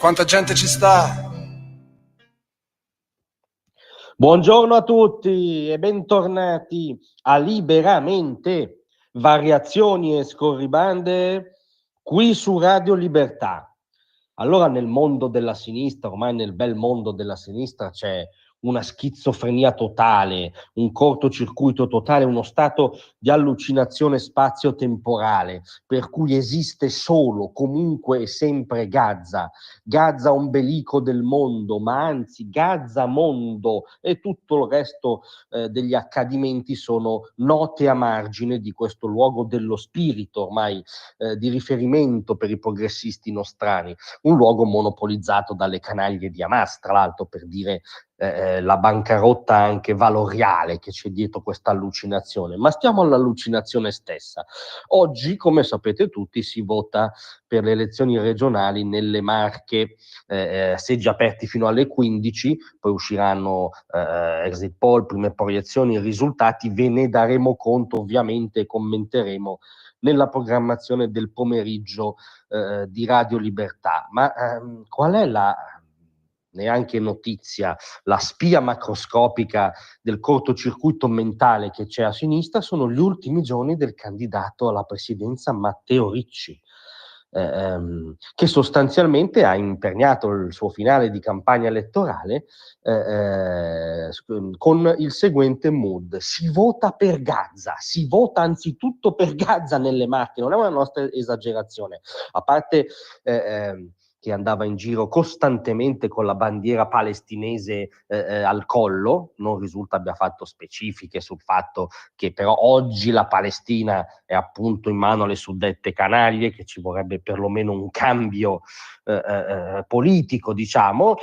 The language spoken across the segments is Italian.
quanta gente ci sta? Buongiorno a tutti e bentornati a Liberamente, variazioni e scorribande qui su Radio Libertà. Allora nel mondo della sinistra, ormai nel bel mondo della sinistra, c'è una schizofrenia totale, un cortocircuito totale, uno stato di allucinazione spazio-temporale, per cui esiste solo, comunque e sempre Gaza, Gaza ombelico del mondo, ma anzi Gaza mondo, e tutto il resto degli accadimenti sono note a margine di questo luogo dello spirito ormai di riferimento per i progressisti nostrani, un luogo monopolizzato dalle canaglie di Hamas, tra l'altro, per dire la bancarotta anche valoriale che c'è dietro questa allucinazione. Ma stiamo all'allucinazione stessa. Oggi, come sapete tutti, si vota per le elezioni regionali nelle Marche, seggi aperti fino alle 15, poi usciranno exit poll, prime proiezioni, risultati, ve ne daremo conto ovviamente e commenteremo nella programmazione del pomeriggio di Radio Libertà. Ma qual è la neanche notizia, la spia macroscopica del cortocircuito mentale che c'è a sinistra? Sono gli ultimi giorni del candidato alla presidenza Matteo Ricci, che sostanzialmente ha imperniato il suo finale di campagna elettorale con il seguente mood: si vota per Gaza, si vota anzitutto per Gaza nelle Marche. Non è una nostra esagerazione, a parte che andava in giro costantemente con la bandiera palestinese al collo, non risulta abbia fatto specifiche sul fatto che però oggi la Palestina è appunto in mano alle suddette canaglie, che ci vorrebbe perlomeno un cambio politico, diciamo.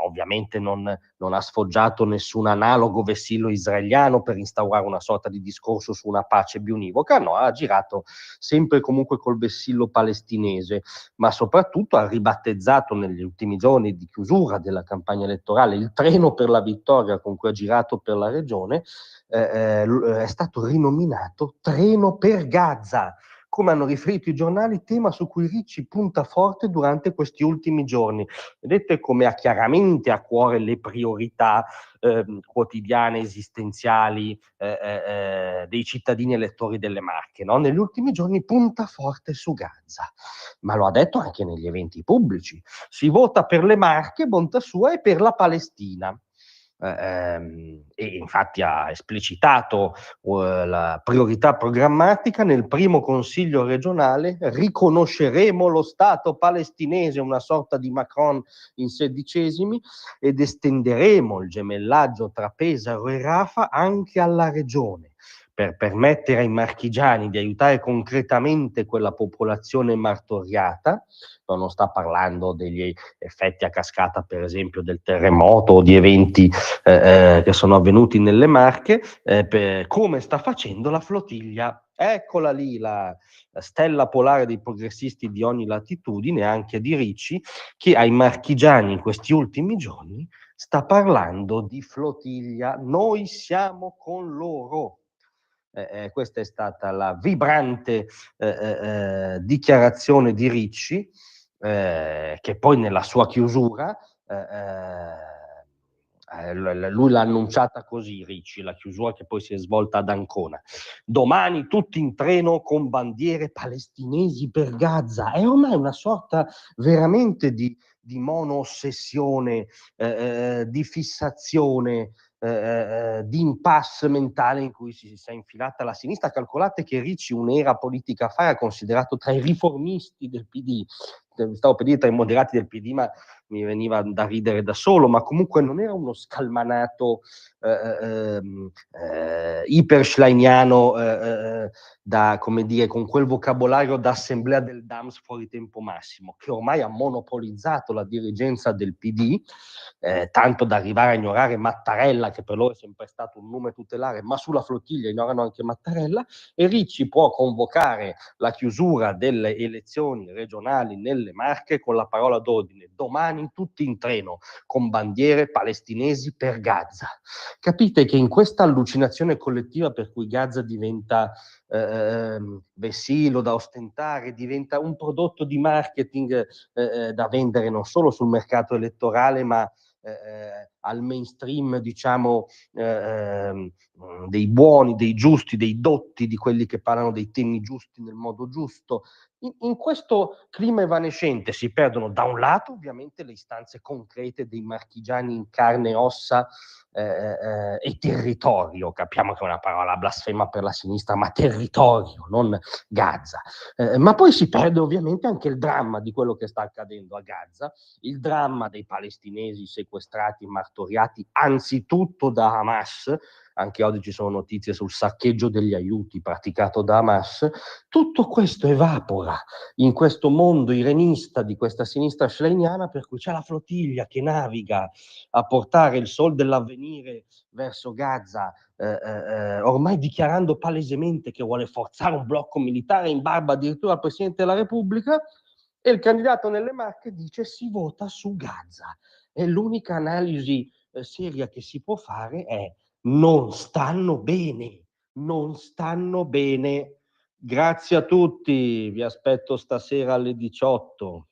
Ovviamente non ha sfoggiato nessun analogo vessillo israeliano per instaurare una sorta di discorso su una pace biunivoca, no, ha girato sempre e comunque col vessillo palestinese, ma soprattutto ha ribattezzato negli ultimi giorni di chiusura della campagna elettorale il treno per la vittoria con cui ha girato per la regione, è stato rinominato Treno per Gaza. Come hanno riferito i giornali, tema su cui Ricci punta forte durante questi ultimi giorni. Vedete come ha chiaramente a cuore le priorità quotidiane, esistenziali dei cittadini elettori delle Marche, no? Negli ultimi giorni punta forte su Gaza, ma lo ha detto anche negli eventi pubblici. Si vota per le Marche, bontà sua, e per la Palestina. E infatti ha esplicitato la priorità programmatica: nel primo consiglio regionale riconosceremo lo Stato palestinese, una sorta di Macron in sedicesimi, ed estenderemo il gemellaggio tra Pesaro e Rafah anche alla regione, per permettere ai marchigiani di aiutare concretamente quella popolazione martoriata. Non sta parlando degli effetti a cascata, per esempio, del terremoto o di eventi che sono avvenuti nelle Marche, come sta facendo la flottiglia. Eccola lì la stella polare dei progressisti di ogni latitudine, anche di Ricci, che ai marchigiani in questi ultimi giorni sta parlando di flottiglia. Noi siamo con loro. Questa è stata la vibrante dichiarazione di Ricci, che poi nella sua chiusura lui l'ha annunciata così, Ricci, la chiusura che poi si è svolta ad Ancona: domani tutti in treno con bandiere palestinesi per Gaza. È ormai una sorta veramente di mono-ossessione, di fissazione, di impasse mentale in cui si è infilata la sinistra. Calcolate che Ricci un'era politica fa ha considerato tra i riformisti del PD, stavo per dire tra i moderati del PD, ma mi veniva da ridere da solo, ma comunque non era uno scalmanato iperschleiniano da, come dire, con quel vocabolario da assemblea del DAMS fuori tempo massimo, che ormai ha monopolizzato la dirigenza del PD, tanto da arrivare a ignorare Mattarella, che per loro è sempre stato un nome tutelare, ma sulla flottiglia ignorano anche Mattarella. E Ricci può convocare la chiusura delle elezioni regionali nelle nelle Marche con la parola d'ordine: domani tutti in treno con bandiere palestinesi per Gaza. Capite che in questa allucinazione collettiva per cui Gaza diventa vessillo da ostentare, diventa un prodotto di marketing da vendere non solo sul mercato elettorale, ma al mainstream, diciamo, dei buoni, dei giusti, dei dotti, di quelli che parlano dei temi giusti nel modo giusto. In questo clima evanescente si perdono da un lato ovviamente le istanze concrete dei marchigiani in carne e ossa e territorio, capiamo che è una parola blasfema per la sinistra, ma territorio, non Gaza. Ma poi si perde ovviamente anche il dramma di quello che sta accadendo a Gaza, il dramma dei palestinesi sequestrati, martoriati anzitutto da Hamas. Anche oggi ci sono notizie sul saccheggio degli aiuti praticato da Hamas. Tutto questo evapora in questo mondo irenista di questa sinistra schleiniana, per cui c'è la flottiglia che naviga a portare il sol dell'avvenire verso Gaza, ormai dichiarando palesemente che vuole forzare un blocco militare in barba addirittura al Presidente della Repubblica, e il candidato nelle Marche dice si vota su Gaza. E l'unica analisi seria che si può fare è: non stanno bene, non stanno bene. Grazie a tutti, vi aspetto stasera alle 18.